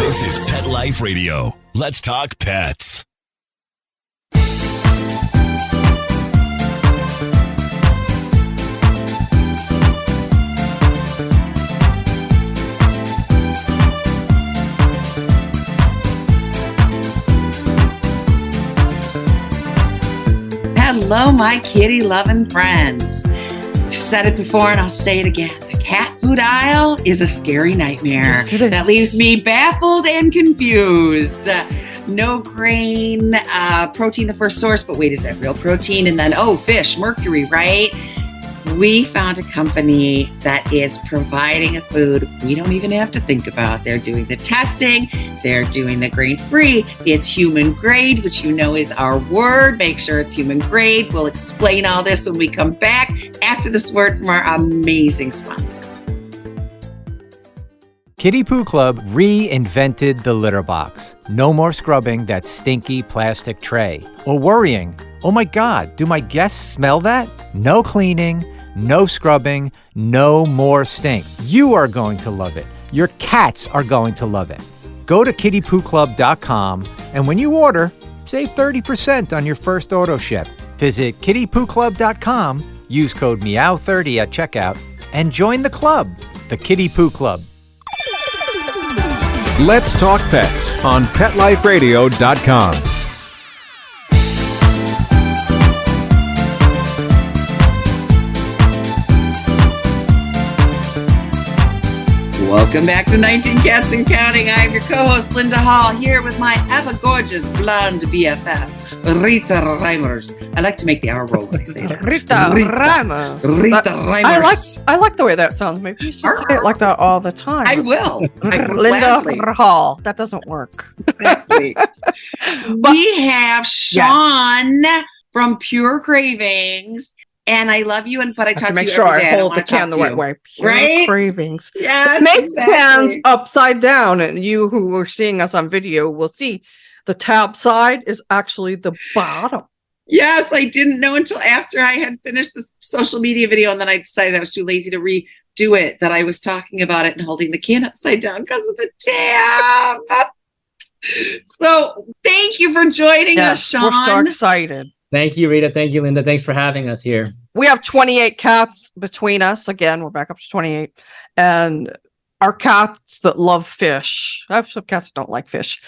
This is Pet Life Radio. Let's talk pets. Hello, my kitty-loving friends. I've said it before and I'll say it again. The cat food aisle is a scary nightmare that leaves me baffled and confused. No grain, protein, the first source, but wait, is that real protein? And then, fish, mercury, right? We found a company that is providing a food we don't even have to think about. They're doing the testing. They're doing the grain-free. It's human grade, which you know is our word. Make sure it's human grade. We'll explain all this when we come back after this word from our amazing sponsor. Kitty Poo Club reinvented the litter box. No more scrubbing that stinky plastic tray. Or worrying, oh my God, do my guests smell that? No cleaning, no scrubbing, no more stink. You are going to love it. Your cats are going to love it. Go to kittypooclub.com and when you order, save 30% on your first auto ship. Visit kittypooclub.com, use code MEOW30 at checkout, and join the club, the Kitty Poo Club. Let's Talk Pets on PetLifeRadio.com. Welcome back to 19 Cats and Counting. I'm your co-host, Linda Hall, here with my ever-gorgeous blonde BFF, Rita Reimers. I like to make the R roll when I say that. Rita Reimers. Rita Reimers. I like the way that sounds. Maybe you should say it like that all the time. I will. Linda Hall. That doesn't work. Exactly. We have Sean from Pure Cravings. And I love you, but I talk to you every day. I hold the can the right way. Pure right? Cravings. Yes, Make exactly. the hands upside down, and you who are seeing us on video will see the tab side is actually the bottom. Yes, I didn't know until after I had finished this social media video, and then I decided I was too lazy to redo it, that I was talking about it and holding the can upside down because of the tab. So thank you for joining us, Sean. We're so excited. Thank you, Rita. Thank you, Linda. Thanks for having us here. We have 28 cats between us. Again, we're back up to 28. And our cats that love fish, I have some cats that don't like fish.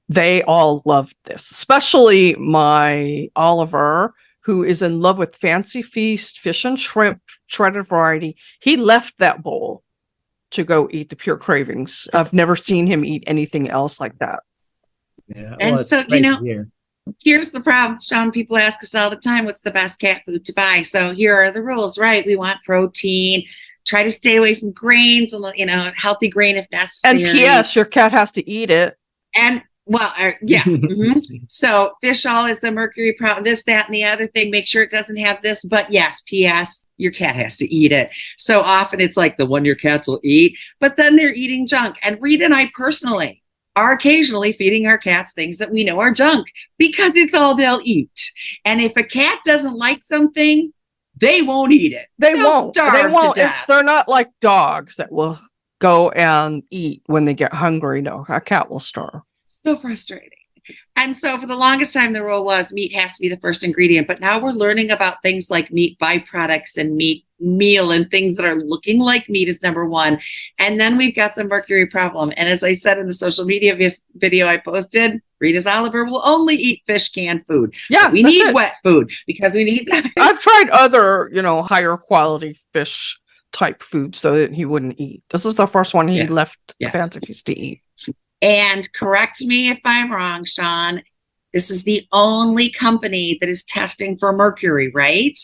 They all love this, especially my Oliver, who is in love with Fancy Feast, fish and shrimp, shredded variety. He left that bowl to go eat the Pure Cravings. I've never seen him eat anything else like that. Yeah, and so, here's the problem, Sean. People ask us all the time, what's the best cat food to buy? So here are the rules, right? We want protein. Try to stay away from grains, healthy grain if necessary. And P.S., your cat has to eat it. And, yeah. Mm-hmm. So fish oil is a mercury problem, this, that, and the other thing. Make sure it doesn't have this. But yes, P.S., your cat has to eat it. So often it's like the one your cats will eat, but then they're eating junk. And Rita and I personally are occasionally feeding our cats things that we know are junk because it's all they'll eat. And if a cat doesn't like something, they won't eat it. They'll starve They won't. to death. They're not like dogs that will go and eat when they get hungry. No, a cat will starve. So frustrating. And so for the longest time, the rule was meat has to be the first ingredient. But now we're learning about things like meat byproducts and meat meal and things that are looking like meat is number one. And then we've got the mercury problem. And as I said in the social media video I posted, Rita's Oliver will only eat fish canned food. Yeah, but we need wet food because we need that. I've tried other, higher quality fish type foods so that he wouldn't eat. This is the first one he left Fancy Feast to eat. And correct me if I'm wrong, Sean. This is the only company that is testing for mercury, right?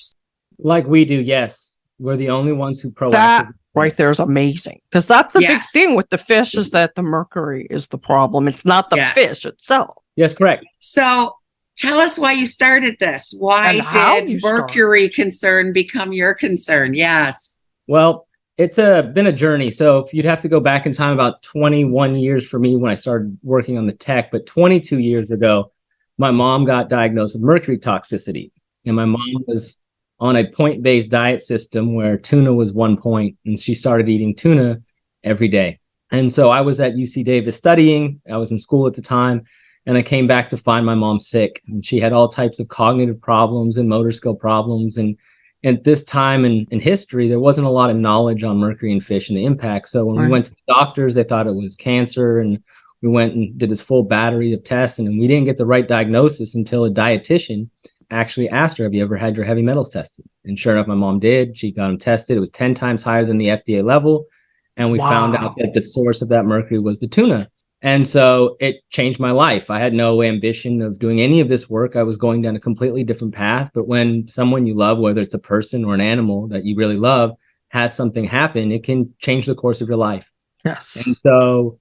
Like we do, yes. We're the only ones who proactively. That right there is amazing. Because that's the big thing with the fish is that the mercury is the problem. It's not the fish itself. Yes, correct. So tell us why you started this. Why did mercury concern become your concern? Yes. Well, it's been a journey. So you'd have to go back in time about 21 years for me when I started working on the tech. But 22 years ago, my mom got diagnosed with mercury toxicity. And my mom was on a point-based diet system where tuna was 1 point, and she started eating tuna every day. And so I was at UC Davis studying. I was in school at the time, and I came back to find my mom sick. And she had all types of cognitive problems and motor skill problems. And at this time in history, there wasn't a lot of knowledge on mercury in fish and the impact. So when we went to the doctors, they thought it was cancer. And we went and did this full battery of tests. And we didn't get the right diagnosis until a dietitian actually asked her, have you ever had your heavy metals tested? And sure enough, my mom did. She got them tested. It was 10 times higher than the FDA level. And we found out that the source of that mercury was the tuna. And so it changed my life. I had no ambition of doing any of this work. I was going down a completely different path. But when someone you love, whether it's a person or an animal that you really love, has something happen, it can change the course of your life. Yes. And so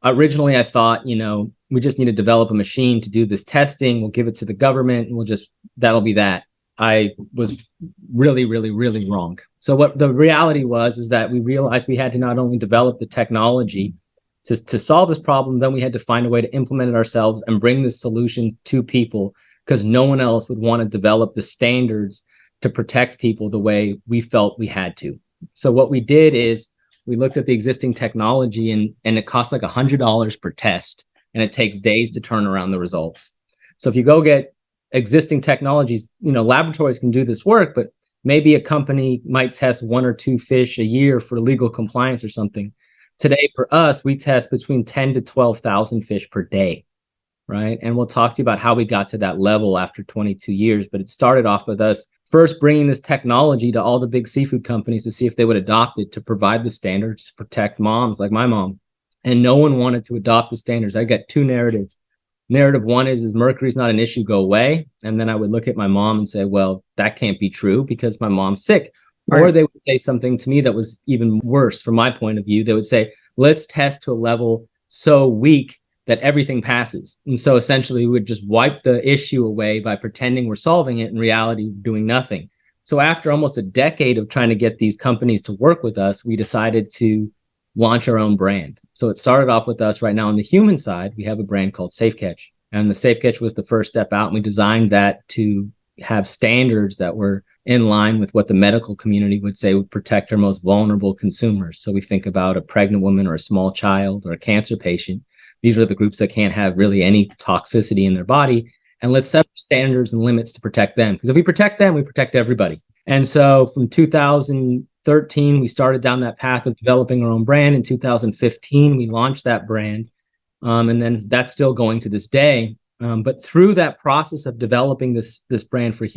originally I thought, we just need to develop a machine to do this testing. We'll give it to the government and that'll be that. I was really, really, really wrong. So what the reality was is that we realized we had to not only develop the technology to solve this problem, then we had to find a way to implement it ourselves and bring this solution to people, because no one else would want to develop the standards to protect people the way we felt we had to. So what we did is we looked at the existing technology and it costs like $100 per test, and it takes days to turn around the results. So if you go get existing technologies, laboratories can do this work, but maybe a company might test 1 or 2 fish a year for legal compliance or something. Today, for us, we test between 10 to 12,000 fish per day, right? And we'll talk to you about how we got to that level after 22 years. But it started off with us first bringing this technology to all the big seafood companies to see if they would adopt it to provide the standards to protect moms like my mom. And no one wanted to adopt the standards. I got 2 narratives. Narrative 1 is mercury's not an issue, go away. And then I would look at my mom and say, well, that can't be true because my mom's sick. Right. Or they would say something to me that was even worse from my point of view. They would say, let's test to a level so weak that everything passes. And so essentially we would just wipe the issue away by pretending we're solving it, in reality, doing nothing. So after almost a decade of trying to get these companies to work with us, we decided to launch our own brand. So it started off with us right now on the human side. We have a brand called Safe Catch, and the Safe Catch was the first step out. And we designed that to have standards that were in line with what the medical community would say would protect our most vulnerable consumers. So we think about a pregnant woman or a small child or a cancer patient. These are the groups that can't have really any toxicity in their body. And let's set standards and limits to protect them. Because if we protect them, we protect everybody. And so from 2013, we started down that path of developing our own brand. In 2015, we launched that brand. And then that's still going to this day. But through that process of developing this brand for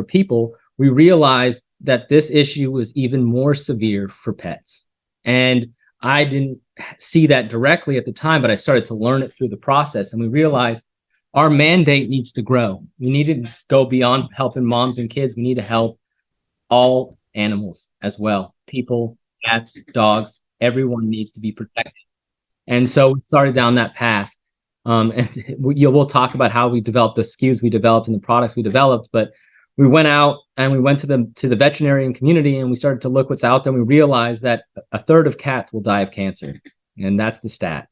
people, we realized that this issue was even more severe for pets. And I didn't see that directly at the time, but I started to learn it through the process. And we realized our mandate needs to grow. We need to go beyond helping moms and kids. We need to help all animals as well. People, cats, dogs, everyone needs to be protected. And so we started down that path. And we'll talk about how we developed the SKUs we developed and the products we developed. But we went out and we went to the veterinarian community, and we started to look what's out there. And we realized that 1/3 of cats will die of cancer. And that's the stat.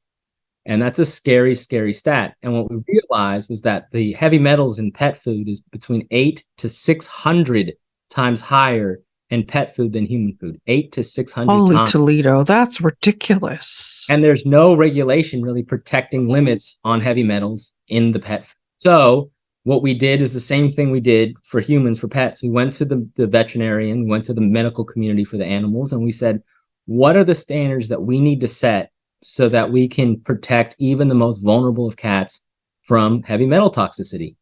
And that's a scary, scary stat. And what we realized was that the heavy metals in pet food is between 8 to 600 times higher in pet food than human food. 8 to 600 Holy times. Toledo, that's ridiculous. And there's no regulation really protecting limits on heavy metals in the pet food. So what we did is the same thing we did for humans, for pets. We went to the veterinarian, went to the medical community for the animals, and we said, what are the standards that we need to set so that we can protect even the most vulnerable of cats from heavy metal toxicity?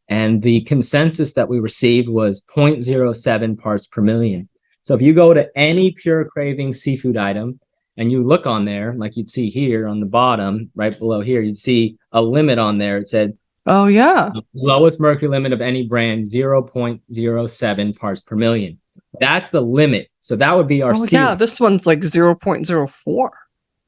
And the consensus that we received was 0.07 parts per million. So if you go to any Pure Cravings seafood item and you look on there, like you'd see here on the bottom, right below here, you'd see a limit on there. It said, oh, yeah, lowest mercury limit of any brand, 0.07 parts per million. That's the limit. So that would be our oh, ceiling. yeah, this one's like 0.04.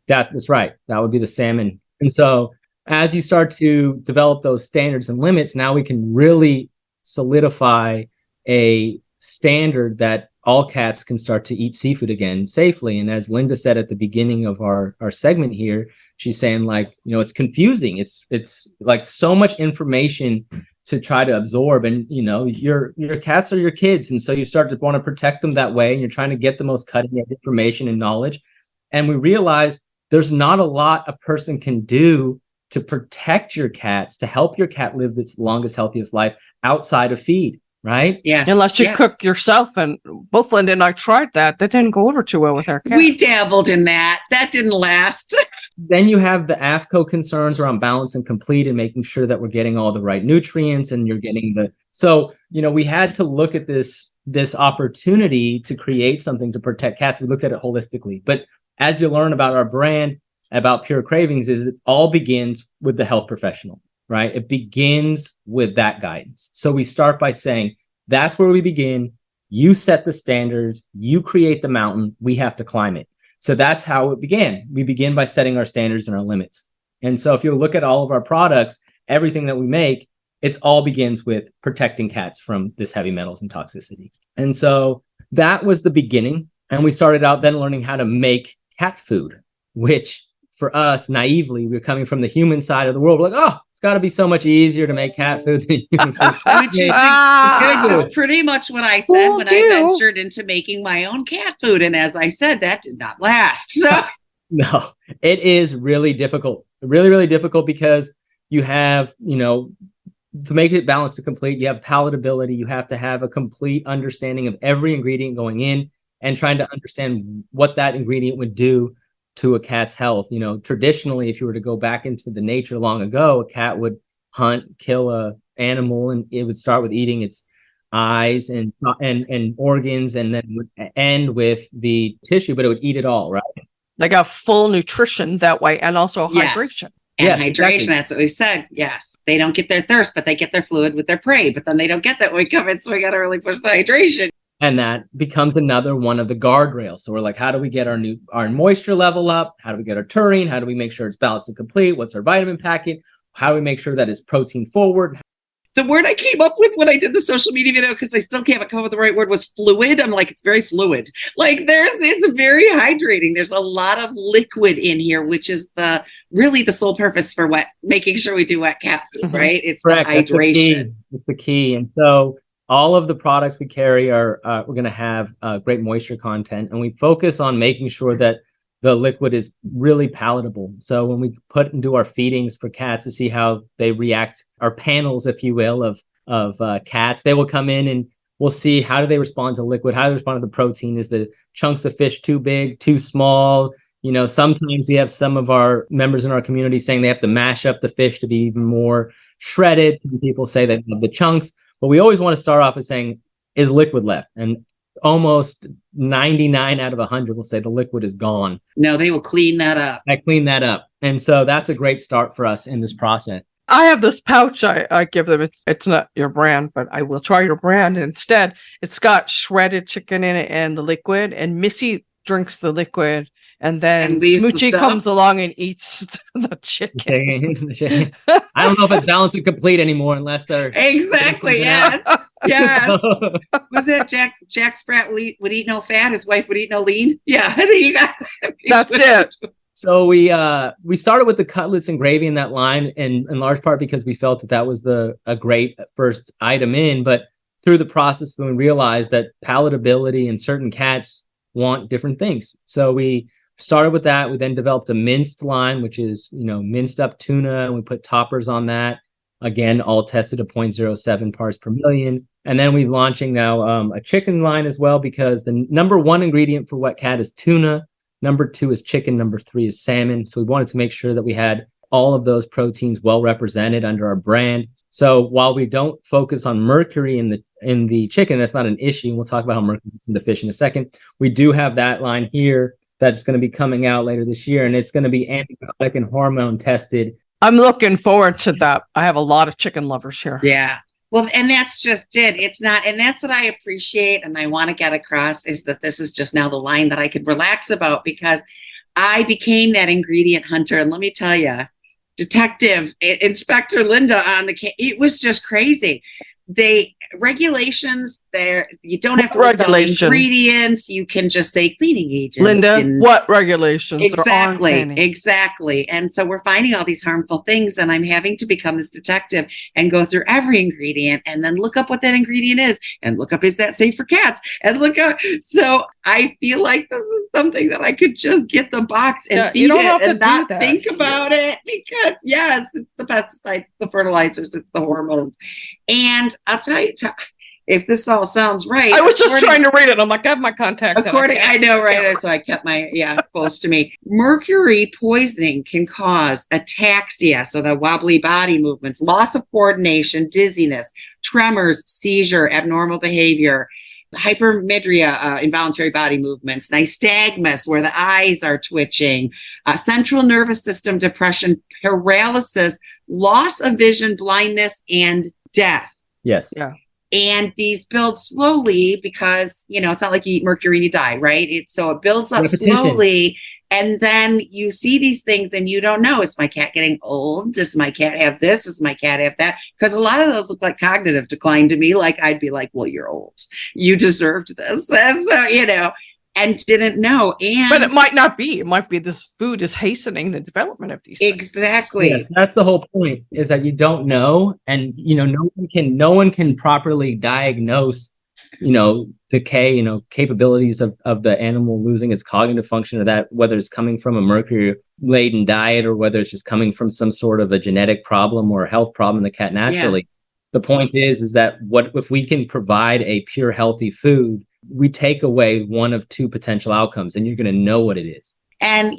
That's right. That would be the salmon. And so as you start to develop those standards and limits, now we can really solidify a standard that all cats can start to eat seafood again safely. And as Linda said at the beginning of our segment here, she's saying, like, it's confusing. It's like so much information to try to absorb. And, your cats are your kids. And so you start to want to protect them that way. And you're trying to get the most cutting edge information and knowledge. And we realized there's not a lot a person can do to protect your cats, to help your cat live its longest, healthiest life outside of feed, right? Yes. Unless you yes. cook yourself. And both Linda and I tried that. That didn't go over too well with our cat. We dabbled in that. That didn't last. Then you have the AFCO concerns around balance and complete and making sure that we're getting all the right nutrients and you're getting the... So, we had to look at this opportunity to create something to protect cats. We looked at it holistically. But as you learn about our brand, about Pure Cravings, is it all begins with the health professional, right? It begins with that guidance. So we start by saying, that's where we begin. You set the standards, you create the mountain, we have to climb it. So that's how it began. We begin by setting our standards and our limits. And so if you look at all of our products, everything that we make, it all begins with protecting cats from this heavy metals and toxicity. And so that was the beginning. And we started out then learning how to make cat food, which for us, naively, we're coming from the human side of the world. We're like, oh, it's got to be so much easier to make cat food than human food. Which is pretty much what I said when I ventured into making my own cat food. And as I said, that did not last. So no, it is really difficult. Really, really difficult because you have, to make it balanced to complete, you have palatability. You have to have a complete understanding of every ingredient going in and trying to understand what that ingredient would do to a cat's health. Traditionally, if you were to go back into the nature long ago, a cat would hunt, kill a animal, and it would start with eating its eyes and organs, and then would end with the tissue, but it would eat it all, right? They got full nutrition that way, and also hydration. And hydration, exactly. That's what we said. Yes. They don't get their thirst, but they get their fluid with their prey. But then they don't get that when we come in, so we got to really push the hydration. And that becomes another one of the guardrails. So we're like, how do we get our moisture level up? How do we get our taurine? How do we make sure it's balanced and complete? What's our vitamin packet? How do we make sure that it's protein forward? The word I came up with when I did the social media video, because I still can't come up with the right word, was fluid. I'm like, it's very fluid. Like it's very hydrating. There's a lot of liquid in here, which is really the sole purpose for making sure we do wet cat food, right? It's correct. The hydration. It's the key. And so all of the products we carry are we're going to have great moisture content, and we focus on making sure that the liquid is really palatable. So when we put into our feedings for cats to see how they react, our panels, if you will, of cats, they will come in and we'll see how do they respond to liquid, how do they respond to the protein. Is the chunks of fish too big, too small? Sometimes we have some of our members in our community saying they have to mash up the fish to be even more shredded. Some people say they love the chunks. But we always want to start off with saying, is liquid left? And almost 99 out of 100 will say the liquid is gone. No, they will clean that up. I clean that up. And so that's a great start for us in this process. I have this pouch I give them. It's not your brand, but I will try your brand instead. It's got shredded chicken in it and the liquid, and Missy drinks the liquid. And then Smoochie comes along and eats the chicken. I don't know if it's balanced and complete anymore unless they're... Exactly, yes. Yes. Was it Jack Sprat would eat no fat, his wife would eat no lean? Yeah, I think you got that. That's it. So we started with the cutlets and gravy in that line, in large part because we felt that was a great first item in. But through the process, we realized that palatability and certain cats want different things. So we started with that. We then developed a minced line, which is, minced up tuna, and we put toppers on that. Again, all tested at 0.07 parts per million. And then we're launching now a chicken line as well, because the number one ingredient for wet cat is tuna. Number 2 is chicken. Number 3 is salmon. So we wanted to make sure that we had all of those proteins well represented under our brand. So while we don't focus on mercury in the chicken, that's not an issue. And we'll talk about how mercury gets in the fish in a second. We do have that line here that's going to be coming out later this year, and it's going to be antibiotic and hormone tested. I'm looking forward to that. I have a lot of chicken lovers here. Yeah. Well, and that's just it. It's not, and that's what I appreciate and I want to get across, is that this is just now the line that I could relax about, because I became that ingredient hunter. And let me tell you, Detective Inspector Linda on the case, it was just crazy. regulations there, you don't have to list all the Regulation. ingredients. You can just say cleaning agents. Linda, and- what regulations? There aren't any. Exactly. And so we're finding all these harmful things, and I'm having to become this detective and go through every ingredient and then look up what that ingredient is and look up, is that safe for cats? And look up. So I feel like this is something that I could just get the box and feed you don't have it to and do not that. think about it, because yes, it's the pesticides, the fertilizers, it's the hormones. And I'll tell you, if this all sounds right. I was just trying to read it. I'm like, I have my contacts. I know, right? So I kept my, close to me. Mercury poisoning can cause ataxia, so the wobbly body movements, loss of coordination, dizziness, tremors, seizure, abnormal behavior, hypermidria, involuntary body movements, nystagmus, where the eyes are twitching, central nervous system depression, paralysis, loss of vision, blindness, and death. Yes. Yeah. And these build slowly because, it's not like you eat mercury and you die, right? So it builds up slowly. And then you see these things and you don't know, is my cat getting old? Does my cat have this? Does my cat have that? Because a lot of those look like cognitive decline to me. Like I'd be like, well, you're old. You deserved this. And so, and didn't know. But it might not be. It might be this food is hastening the development of these things. Exactly. Yes, that's the whole point, is that you don't know, and no one can properly diagnose decay, capabilities of the animal losing its cognitive function, or that, whether it's coming from a mercury laden diet or whether it's just coming from some sort of a genetic problem or a health problem in the cat naturally. Yeah. The point is that what if we can provide a pure healthy food, we take away one of two potential outcomes, and you're going to know what it is. And,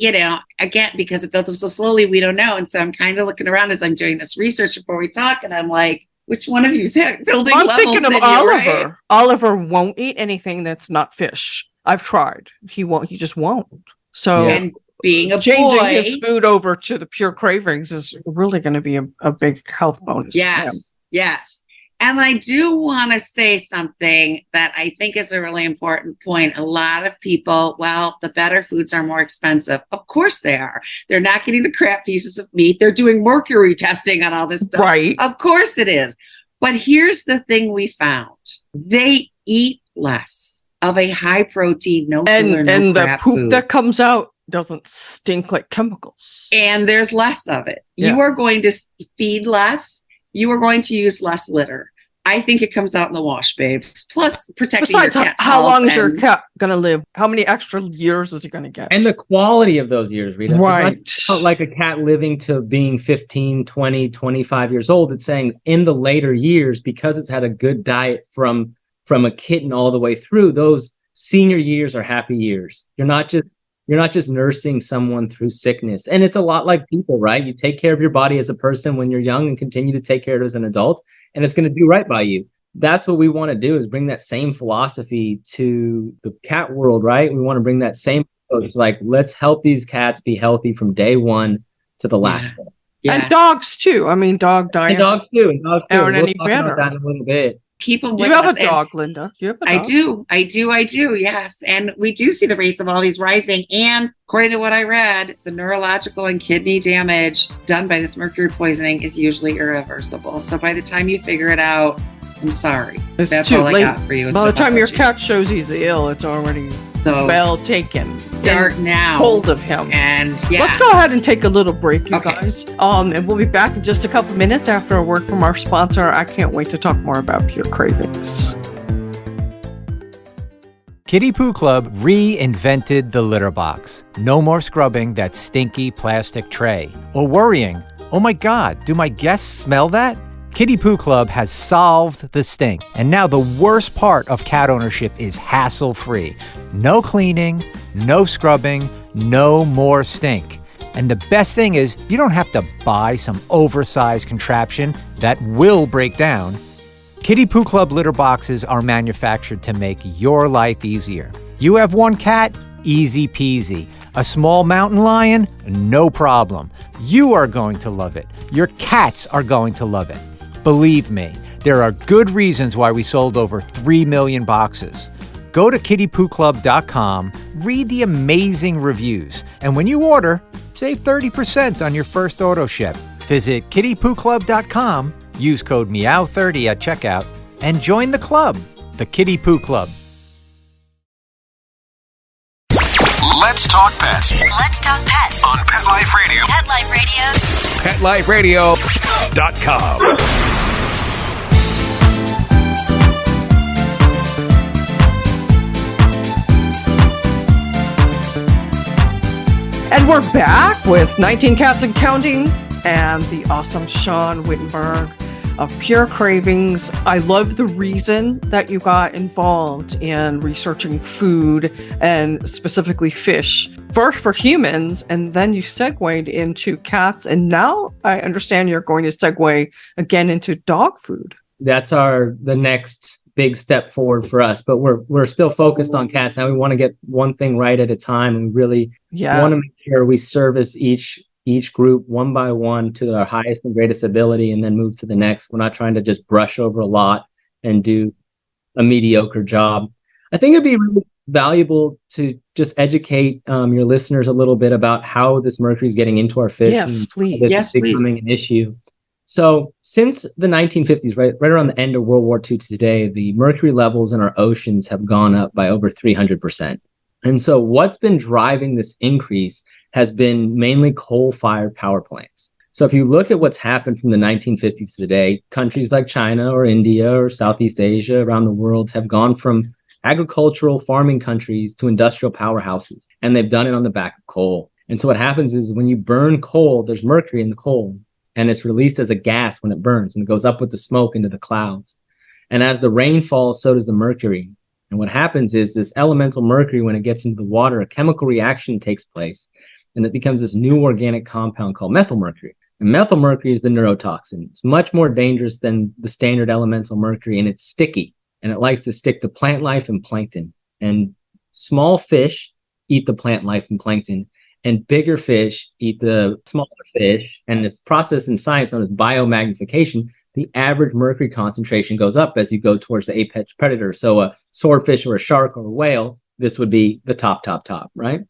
again, because it builds up so slowly, we don't know. And so I'm kind of looking around as I'm doing this research before we talk, and I'm like, which one of you is building I'm levels thinking of in Oliver. you, right? Oliver won't eat anything that's not fish. I've tried. He won't. He just won't. So and being a changing boy, his food over to the Pure Cravings is really going to be a big health bonus. Yes. And I do want to say something that I think is a really important point. A lot of people, the better foods are more expensive. Of course they are. They're not getting the crap pieces of meat. They're doing mercury testing on all this stuff. Right. Of course it is. But here's the thing we found. They eat less of a high protein, no filler, no and the crap poop food. that comes out doesn't stink like chemicals. And there's less of it. Yeah. You are going to feed less. You are going to use less litter. I think it comes out in the wash, babes. Plus, protecting your cat's how health long is your cat going to live? How many extra years is he going to get? And the quality of those years, Rita. Right. It's not like a cat living to being 15, 20, 25 years old. It's saying in the later years, because it's had a good diet from a kitten all the way through, those senior years are happy years. You're not just nursing someone through sickness. And it's a lot like people, right? You take care of your body as a person when you're young and continue to take care of it as an adult, and it's going to do right by you. That's what we want to do, is bring that same philosophy to the cat world, right? We want to bring that same approach, like, let's help these cats be healthy from day one to the last one. Yeah. And dogs too. I mean, dog diets. And dogs too. Aren't any talk better. about that in a little bit. Keep them with You have us. a dog, Linda. Do you have a dog? I do. Yes. And we do see the rates of all these rising. And according to what I read, the neurological and kidney damage done by this mercury poisoning is usually irreversible. So by the time you figure it out, I'm sorry. It's That's too all late. I got for you. By the time your cat shows he's ill, it's already well taken. Start now. Hold of him. And let's go ahead and take a little break, you Okay. guys. And we'll be back in just a couple minutes after a word from our sponsor. I can't wait to talk more about Pure Cravings. Kitty Poo Club reinvented the litter box. No more scrubbing that stinky plastic tray. Or worrying, oh my God, do my guests smell that? Kitty Poo Club has solved the stink. And now the worst part of cat ownership is hassle-free. No cleaning, no scrubbing, no more stink. And the best thing is, you don't have to buy some oversized contraption that will break down. Kitty Poo Club litter boxes are manufactured to make your life easier. You have one cat? Easy peasy. A small mountain lion? No problem. You are going to love it. Your cats are going to love it. Believe me, there are good reasons why we sold over 3 million boxes. Go to kittypooclub.com, read the amazing reviews, and when you order, save 30% on your first auto ship. Visit kittypooclub.com, use code MEOW30 at checkout, and join the club, the Kitty Poo Club. Let's talk pets Let's talk pets on Pet Life Radio. Pet Life Radio. PetLifeRadio.com. And we're back with 19 Cats and Counting and the awesome Sean Wittenberg of Pure Cravings. I love the reason that you got involved in researching food and specifically fish, first for humans, and then you segued into cats. And now I understand you're going to segue again into dog food. That's the next big step forward for us, but we're still focused on cats. Now we want to get one thing right at a time, and we really want to make sure we service each group one by one to our highest and greatest ability and then move to the next. We're not trying to just brush over a lot and do a mediocre job. I think it'd be really valuable to just educate your listeners a little bit about how this mercury is getting into our fish. Yes, please. This is becoming an issue. So since the 1950s, right around the end of World War II to today, the mercury levels in our oceans have gone up by over 300%. And so what's been driving this increase has been mainly coal-fired power plants. So if you look at what's happened from the 1950s to today, countries like China or India or Southeast Asia around the world have gone from agricultural farming countries to industrial powerhouses, and they've done it on the back of coal. And so what happens is when you burn coal, there's mercury in the coal, and it's released as a gas when it burns, and it goes up with the smoke into the clouds. And as the rain falls, so does the mercury. And what happens is this elemental mercury, when it gets into the water, a chemical reaction takes place, and it becomes this new organic compound called methylmercury. And methylmercury is the neurotoxin. It's much more dangerous than the standard elemental mercury, and it's sticky, and it likes to stick to plant life and plankton. And small fish eat the plant life and plankton, and bigger fish eat the smaller fish. And this process in science known as biomagnification, the average mercury concentration goes up as you go towards the apex predator. So a swordfish or a shark or a whale, this would be the top, right?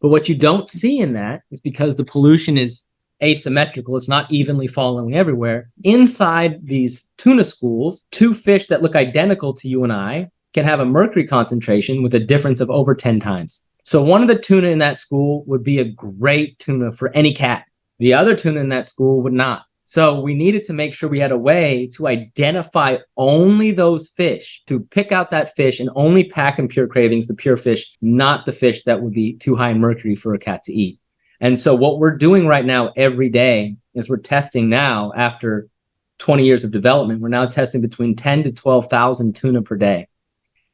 But what you don't see in that is because the pollution is asymmetrical, it's not evenly falling everywhere. Inside these tuna schools, two fish that look identical to you and I can have a mercury concentration with a difference of over 10 times. So one of the tuna in that school would be a great tuna for any cat. The other tuna in that school would not. So we needed to make sure we had a way to identify only those fish, to pick out that fish and only pack in Pure Cravings, the pure fish, not the fish that would be too high in mercury for a cat to eat. And so what we're doing right now every day is we're testing now, after 20 years of development, we're now testing between 10 to 12,000 tuna per day.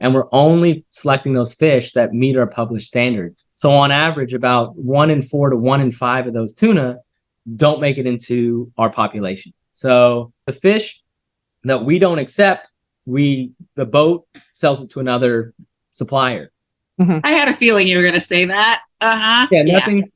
And we're only selecting those fish that meet our published standard. So on average, about 1 in 4 to 1 in 5 of those tuna don't make it into our population. So the fish that we don't accept, the boat sells it to another supplier. I had a feeling you were going to say that. Yeah,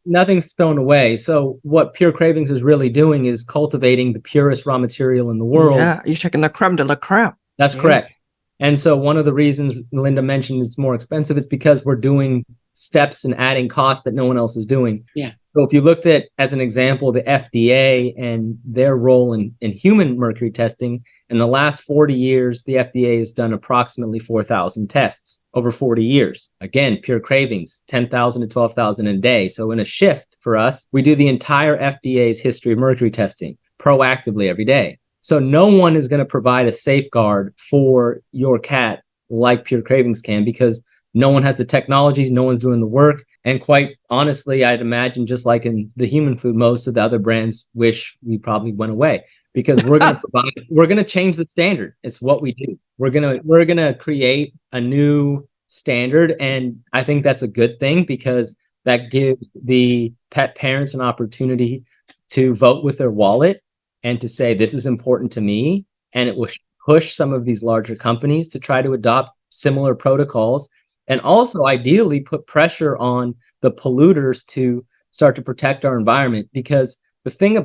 nothing's thrown away. So what Pure Cravings is really doing is cultivating the purest raw material in the world. Yeah, you're taking the creme de la creme. That's correct. And so one of the reasons Linda mentioned it's more expensive, it's because we're doing steps and adding costs that no one else is doing. Yeah. So if you looked at, as an example, the FDA and their role in human mercury testing, in the last 40 years, the FDA has done approximately 4,000 tests over 40 years. Again, Pure Cravings, 10,000 to 12,000 a day. So in a shift for us, we do the entire FDA's history of mercury testing proactively every day. So no one is going to provide a safeguard for your cat like Pure Cravings can, because no one has the technologies, no one's doing the work. And quite honestly, I'd imagine, just like in the human food, most of the other brands wish we probably went away, because we're going to we're going to change the standard. It's what we do. We're going to create a new standard. And I think that's a good thing, because that gives the pet parents an opportunity to vote with their wallet and to say, this is important to me. And it will push some of these larger companies to try to adopt similar protocols, and also ideally put pressure on the polluters to start to protect our environment. Because the thing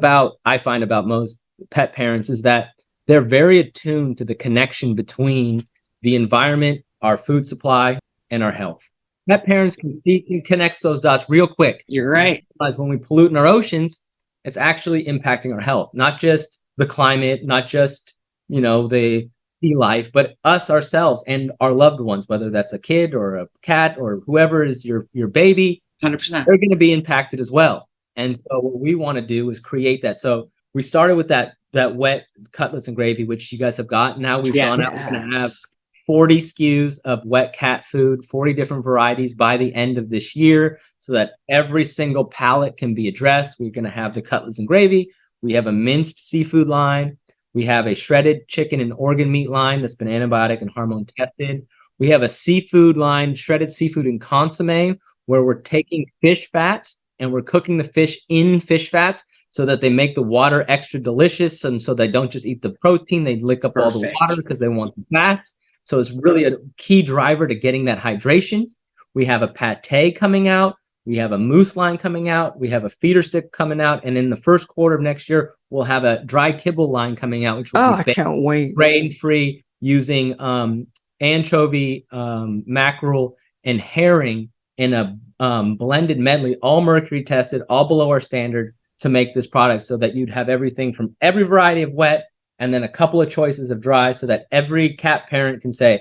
I find about most pet parents is that they're very attuned to the connection between the environment, our food supply, and our health. Pet parents can connect those dots real quick. You're right. Because when we pollute in our oceans, it's actually impacting our health, not just the climate, not just, the healthy life, but us ourselves and our loved ones, whether that's a kid or a cat or whoever is your baby, 100%. they're going to be impacted as well. And so what we want to do is create that. So we started with that wet cutlets and gravy, which you guys have got. Now we've gone out. We're going to have 40 SKUs of wet cat food, 40 different varieties by the end of this year, so that every single palate can be addressed. We're going to have the cutlets and gravy. We have a minced seafood line. We have a shredded chicken and organ meat line that's been antibiotic and hormone tested. We have a seafood line, shredded seafood and consomme, where we're taking fish fats and we're cooking the fish in fish fats so that they make the water extra delicious. And so they don't just eat the protein, they lick up all the water because they want the fats. So it's really a key driver to getting that hydration. We have a pate coming out. We have a mousse line coming out. We have a feeder stick coming out. And in the first quarter of next year, we'll have a dry kibble line coming out, which will be I can't wait. grain-free, using anchovy, mackerel, and herring in a blended medley, all mercury tested, all below our standard, to make this product, so that you'd have everything from every variety of wet and then a couple of choices of dry, so that every cat parent can say,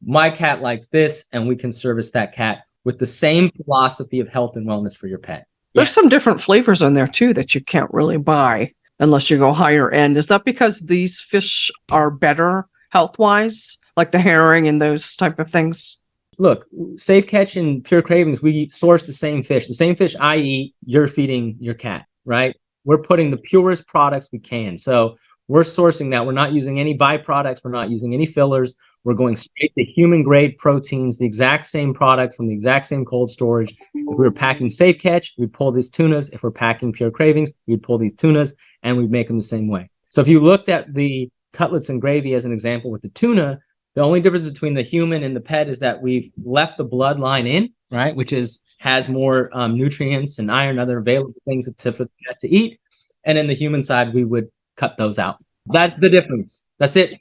my cat likes this, and we can service that cat with the same philosophy of health and wellness for your pet. There's some different flavors in there too that you can't really buy unless you go higher end. Is that because these fish are better health-wise, like the herring and those type of things? Look, Safe Catch and Pure Cravings, we source the same fish. The same fish I eat, you're feeding your cat, right? We're putting the purest products we can. So we're sourcing that. We're not using any byproducts. We're not using any fillers. We're going straight to human grade proteins, the exact same product from the exact same cold storage. If we were packing Safe Catch, we'd pull these tunas. If we're packing Pure Cravings, we'd pull these tunas and we'd make them the same way. So if you looked at the cutlets and gravy as an example with the tuna, the only difference between the human and the pet is that we've left the bloodline in, right? Which has more nutrients and iron, other available things for the pet to eat. And in the human side, we would cut those out. That's the difference. That's it.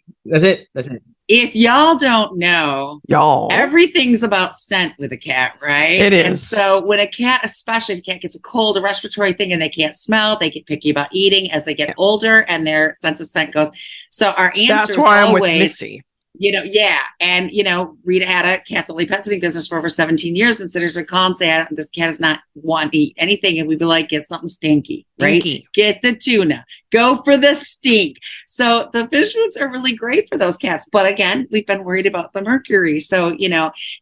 If y'all don't know, everything's about scent with a cat, right? It is. And so when a cat, especially if a cat gets a cold, a respiratory thing, and they can't smell, they get picky about eating as they get older, and their sense of scent goes. So our answer That's why is I'm always, with Missy. And, Rita had a cat's only pet sitting business for over 17 years, and sitters would call and say, this cat does not want to eat anything. And we'd be like, get something stinky, right? Get the tuna, go for the stink. So the fish foods are really great for those cats. But again, we've been worried about the mercury. So,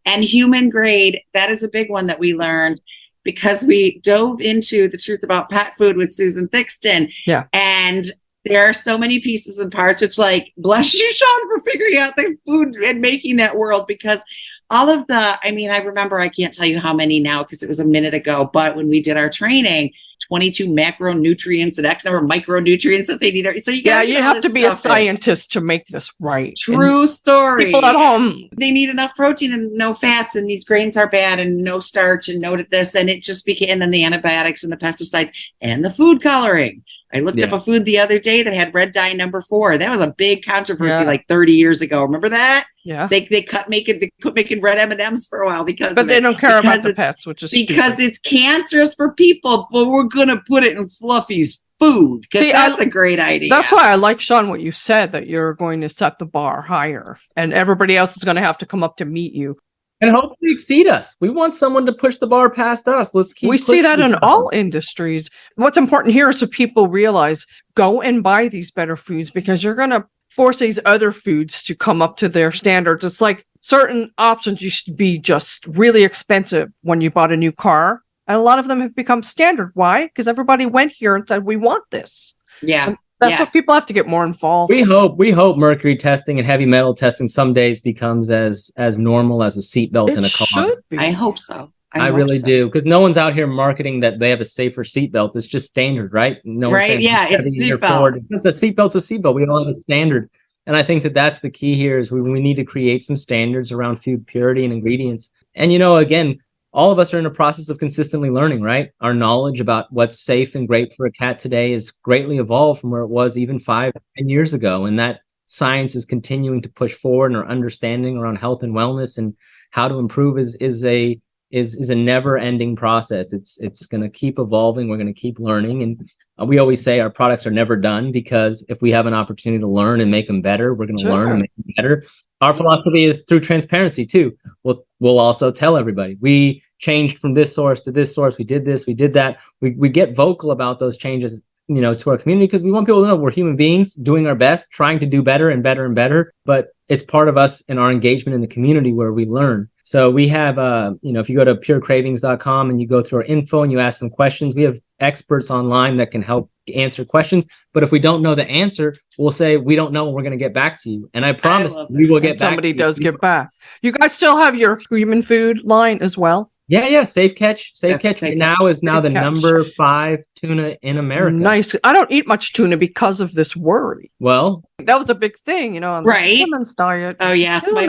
and human grade, that is a big one that we learned because we dove into the truth about pet food with Susan Thixton. Yeah. And there are so many pieces and parts, which bless you, Sean, for figuring out the food and making that world, because all of I remember, I can't tell you how many now because it was a minute ago, but when we did our training, 22 macronutrients and X number of micronutrients that they need. So you have to be a scientist to make this right. True story. People at home, they need enough protein and no fats, and these grains are bad, and no starch, and no to this, and it just became, and then the antibiotics and the pesticides and the food coloring. I looked up a food the other day that had red dye number 4. That was a big controversy 30 years ago. Remember that? Yeah. They quit making red M&Ms for a while but they don't care about the pets, which is because it's cancerous for people, but we're going to put it in Fluffy's food because that's a great idea. That's why I like, Sean, what you said, that you're going to set the bar higher and everybody else is going to have to come up to meet you. And hopefully exceed us. We want someone to push the bar past us. We see that in all industries. What's important here is that people realize, go and buy these better foods, because you're going to force these other foods to come up to their standards. It's like certain options used to be just really expensive when you bought a new car. And a lot of them have become standard. Why? Because everybody went here and said, we want this. Yeah. And that's what people have to get more involved. We hope mercury testing and heavy metal testing some days becomes as normal as a seatbelt in a car. Should be. I hope so. I really do, because no one's out here marketing that they have a safer seatbelt. It's just standard, right? No right? Yeah, it's seatbelt. It's a seatbelt's a seatbelt. We all have a standard, and I think that's the key here. Is we need to create some standards around food purity and ingredients. And again, all of us are in a process of consistently learning, right? Our knowledge about what's safe and great for a cat today is greatly evolved from where it was even 5-10 years ago. And that science is continuing to push forward, and our understanding around health and wellness and how to improve is a never ending process. It's going to keep evolving. We're going to keep learning. And We always say our products are never done, because if we have an opportunity to learn and make them better, we're going to learn and make them better. Our philosophy is through transparency too. We'll also tell everybody we changed from this source to this source. We did this, we did that. We get vocal about those changes, to our community, because we want people to know we're human beings doing our best, trying to do better and better and better. But it's part of us in our engagement in the community where we learn. So we have, if you go to purecravings.com and you go through our info and you ask some questions, we have experts online that can help answer questions. But if we don't know the answer, we'll say, we don't know, and we're going to get back to you. And I promise we will get back. Somebody does get back. You guys still have your human food line as well? Yeah. Safe Catch. Safe Catch now is the number 5 tuna in America. Nice. I don't eat much tuna because of this worry. Well, that was a big thing, on the women's diet. Oh yes, my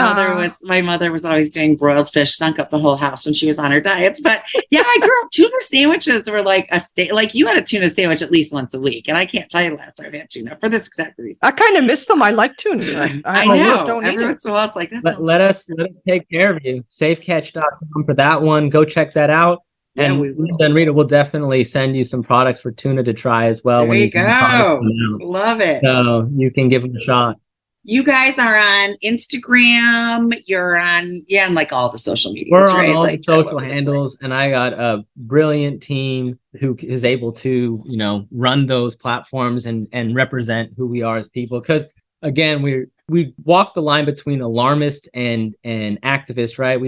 mother was always doing broiled fish, stunk up the whole house when she was on her diets. But yeah, I grew up. Tuna sandwiches were like like you had a tuna sandwich at least once a week, and I can't tell you the last time I've had tuna for this exact reason. I kind of miss them. I like tuna. I know. Every once in a while, it's like this. Let us take care of you. Safecatch.com for that one. Go check that out. And then Rita will definitely send you some products for tuna to try as well. There you go. Love it. So you can give them a shot. You guys are on Instagram. You're on, and like all the social media. We're on all the social handles, and I got a brilliant team who is able to, run those platforms and represent who we are as people. Because again, we walk the line between alarmist and activist, right?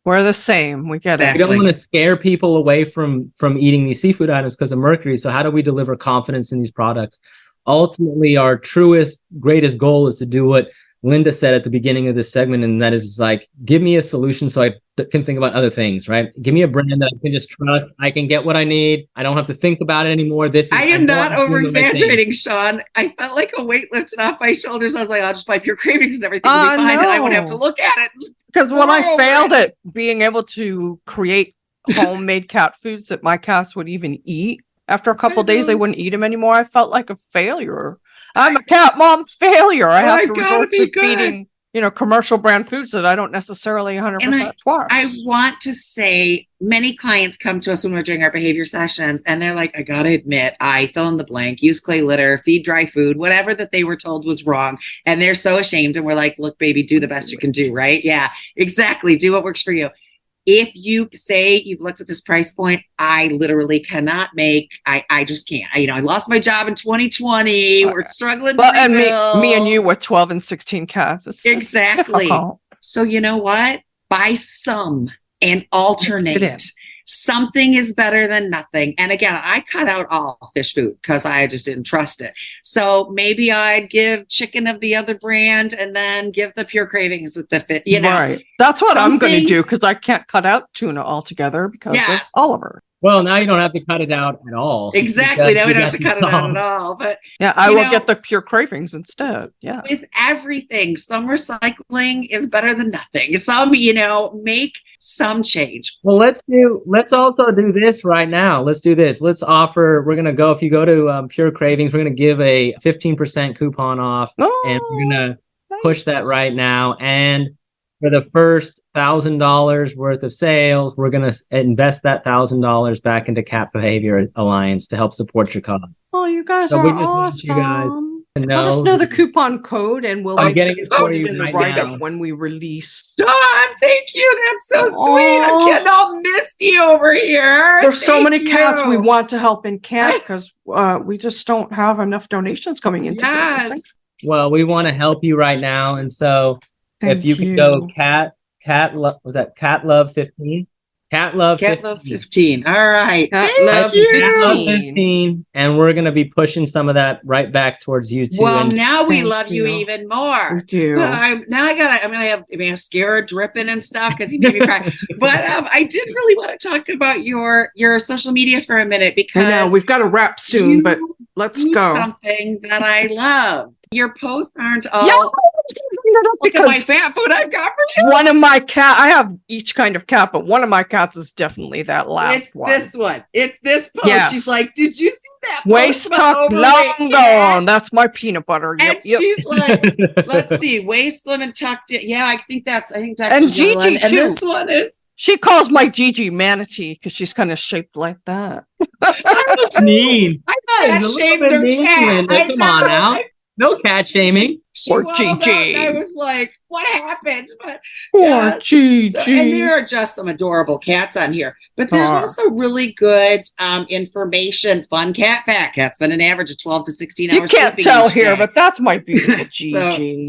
We're the same. We get it. We don't want to scare people away from eating these seafood items because of mercury. So how do we deliver confidence in these products? Ultimately, our truest, greatest goal is to do what Linda said at the beginning of this segment, and that is like, give me a solution so I can think about other things, right? Give me a brand that I can just trust. I can get what I need. I don't have to think about it anymore. I am not over-exaggerating, Sean. I felt like a weight lifted off my shoulders. I was like, I'll just buy Pure Cravings and everything will be fine, and I won't have to look at it. Because when I failed at being able to create homemade cat foods that my cats would even eat, after a couple of days, they wouldn't eat them anymore. I felt like a failure. I'm a cat mom failure. I have to resort to feeding, commercial brand foods that I don't necessarily 100% trust. I want to say many clients come to us when we're doing our behavior sessions, and they're like, I got to admit, I fill in the blank, use clay litter, feed dry food, whatever that they were told was wrong. And they're so ashamed. And we're like, look, baby, do the best you can do, right? Yeah, exactly. Do what works for you. If you say you've looked at this price point, I literally cannot I just can't. I lost my job in 2020. We're struggling. Well, and me and you were 12 and 16 cats. Exactly. So you know what? Buy some and alternate. Something is better than nothing. And again, I cut out all fish food because I just didn't trust it. So maybe I'd give chicken of the other brand and then give the Pure Cravings with the fit. Right. That's what I'm going to do, because I can't cut out tuna altogether because of Oliver. Well, now you don't have to cut it out at all. Exactly. Now we don't have to cut it out at all. But yeah, I will get the Pure Cravings instead. Yeah. With everything, some recycling is better than nothing. Some, make some change. Well, let's also do this right now. Let's do this. We're going to go, if you go to Pure Cravings, we're going to give a 15% coupon off, and we're going to push that right now. And for the first $1,000 worth of sales, we're going to invest that $1,000 back into Cat Behavior Alliance to help support your cause. Oh, you guys are awesome. Let us know the coupon code, and we'll getting it for you right now when we release. Don, thank you. That's so sweet. I cannot miss you over here. There's so many cats we want to help in cat because we just don't have enough donations coming in. Yes. Well, we want to help you right now, and so if you could go Cat Love 15. Cat Love 15. All right. Cat Love 15. And we're going to be pushing some of that right back towards you too. Well, now we love you even more. Thank you. I'm going to have mascara dripping and stuff because he made me cry. But I did really want to talk about your social media for a minute, because I know we've got to wrap soon, but let's go. Something that I love. Your posts aren't all... Look at my fat food I've got for you. One of my cat, I have each kind of cat, but one of my cats is definitely that last one. It's this one. It's this post. Yes. She's like, did you see that post? Waist tuck long gone. That's my peanut butter. And she's like, let's see, waist slim and tucked in. Yeah, I think that's and Gigi one. too. And this one is. She calls my Gigi manatee because she's kind of shaped like that. That's mean. I cat shamed her cat. Come on now. No cat shaming. Poor Gigi. I was like, what happened? But Poor Gigi. and there are just some adorable cats on here. But there's also really good information, fun cat fact. Cats spend an average of 12 to 16 hours. You can't tell each here, day. but that's my beautiful Gigi.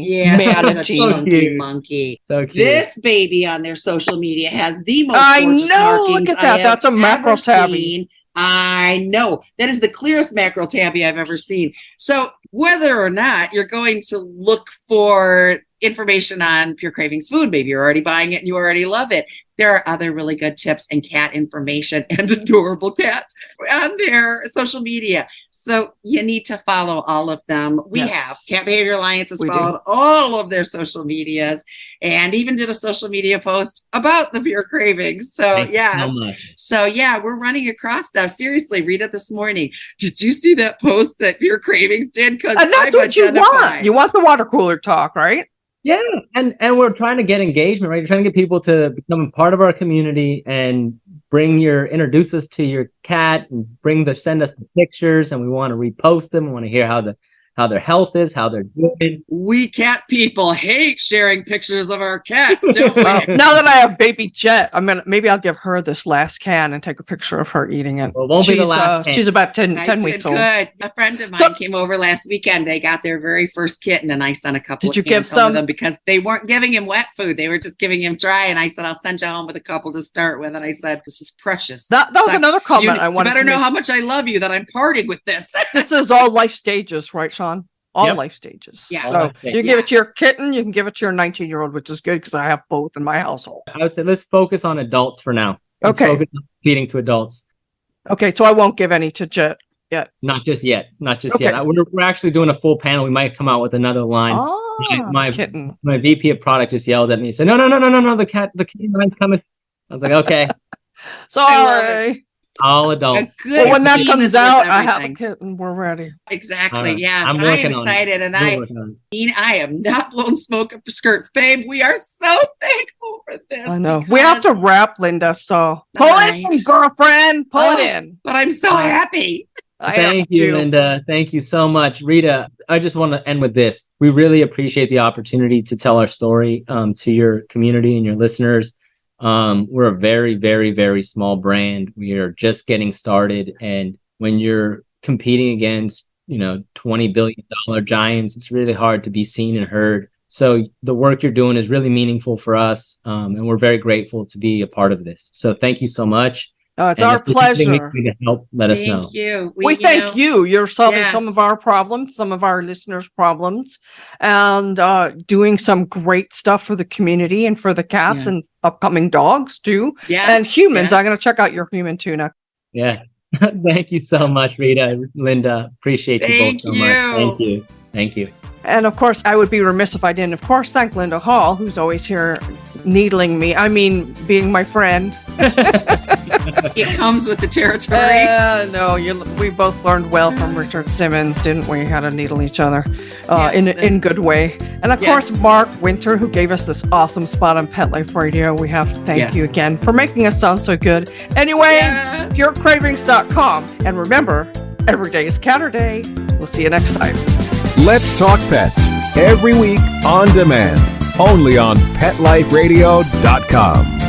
She's a chunky monkey. So cute. This baby on their social media has the most I gorgeous know. markings Look at that. I That's a have mackerel ever tabby. seen. I know. That is the clearest mackerel tabby I've ever seen. So whether or not you're going to look for information on Pure Cravings food, maybe you're already buying it and you already love it. There are other really good tips and cat information and adorable cats on their social media. So you need to follow all of them. We have Cat Behavior Alliance has followed all of their social medias and even did a social media post about the Pure Cravings. So we're running across stuff. Seriously, read it this morning. Did you see that post that Pure Cravings did? Because that's what you want. You want the water cooler talk, right? Yeah, and we're trying to get engagement, right? We're trying to get people to become a part of our community and introduce us to your cat and send us the pictures, and we want to repost them. We want to hear how their health is, how they're doing. We cat people hate sharing pictures of our cats, don't we? Now that I have baby Jet, maybe I'll give her this last can and take a picture of her eating it. Well, it won't be the last can. She's about 10 weeks old. Good. A friend of mine came over last weekend. They got their very first kitten, and I sent a couple of cans home with them because they weren't giving him wet food. They were just giving him dry. And I said, I'll send you home with a couple to start with. And I said, this is precious. That was another comment I wanted to make. You better know how much I love you that I'm parting with this. This is all life stages, right, Sean? All life stages. Yeah. So you can give it to your kitten, you can give it to your 19-year-old, which is good because I have both in my household. I would say let's focus on adults for now. Let's focus on feeding to adults. Okay, so I won't give any to Jet yet. Not just yet. We're actually doing a full panel. We might come out with another line. My VP of product just yelled at me and said, no, the kitten line's coming. I was like, okay. Sorry. All adults. Well, when that comes out, I have a kitten. We're ready. Exactly. Yes. I am excited. And I am not blowing smoke up the skirts, babe. We are so thankful for this. I know. We have to wrap, Linda. So pull it in, girlfriend. Pull it in. But I'm so happy. Thank you, Linda. Thank you so much. Rita, I just want to end with this. We really appreciate the opportunity to tell our story to your community and your listeners. We're a very, very, very small brand. We are just getting started. And when you're competing against, $20 billion giants, it's really hard to be seen and heard. So the work you're doing is really meaningful for us. And we're very grateful to be a part of this. So thank you so much. It's our pleasure. To help, let us know. Thank you. We thank you. You're solving some of our problems, some of our listeners' problems, and doing some great stuff for the community and for the cats and upcoming dogs too. Yes. And humans. Yes. I'm going to check out your human tuna. Yes. Thank you so much, Rita, Linda. Appreciate you both so much. Thank you. And of course, I would be remiss if I didn't, of course, thank Linda Hall, who's always here needling me. I mean, being my friend. It comes with the territory. We both learned well from Richard Simmons, didn't we? How to needle each other in good way. And of course, Mark Winter, who gave us this awesome spot on Pet Life Radio. We have to thank you again for making us sound so good. Anyway, purecravings.com. And remember, every day is Catter Day. We'll see you next time. Let's Talk Pets, every week on demand, only on PetLifeRadio.com.